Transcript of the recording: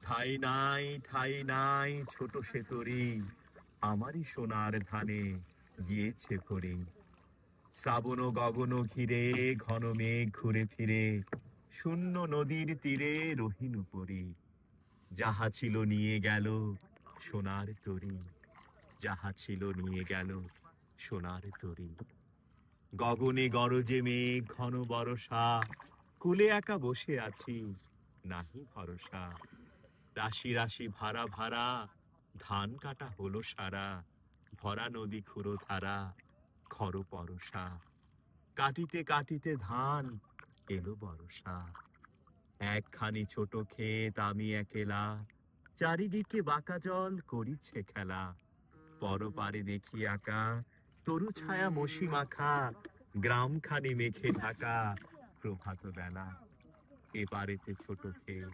ঠাই নাই ছোট সে তরি, আমারই সোনার ধানে গিয়েছে ভরে। শ্রাবণ গগন ঘিরে ঘন মেঘ ঘুরে ফিরে, শূন্য নদীর তীরে রহিন পরি। যাহা ছিল নিয়ে গেল সোনার তরি, যাহা ছিল নিয়ে গেল সোনার তরি। গগনে গরজে মেঘ ঘন বরষা, কুলে একা বসে আছি নাহি ভরসা। রাশি রাশি ভাড়া ভাড়া, ধান কাটা হলো সারা, ভরা নদী খুঁড়ো ধারা, খর পরশা। কাটিতে কাটিতে ধান এলো বরষা। একখানি ছোট ক্ষেত আমি একেলা, চারিদিকে বাঁকা জল করিছে খেলা। পরপারে দেখি আঁকা তরু ছায়া মসি মাখা, গ্রামখানি মেঘে ঢাকা প্রভাত বেলা। এপারেতে ছোট ক্ষেত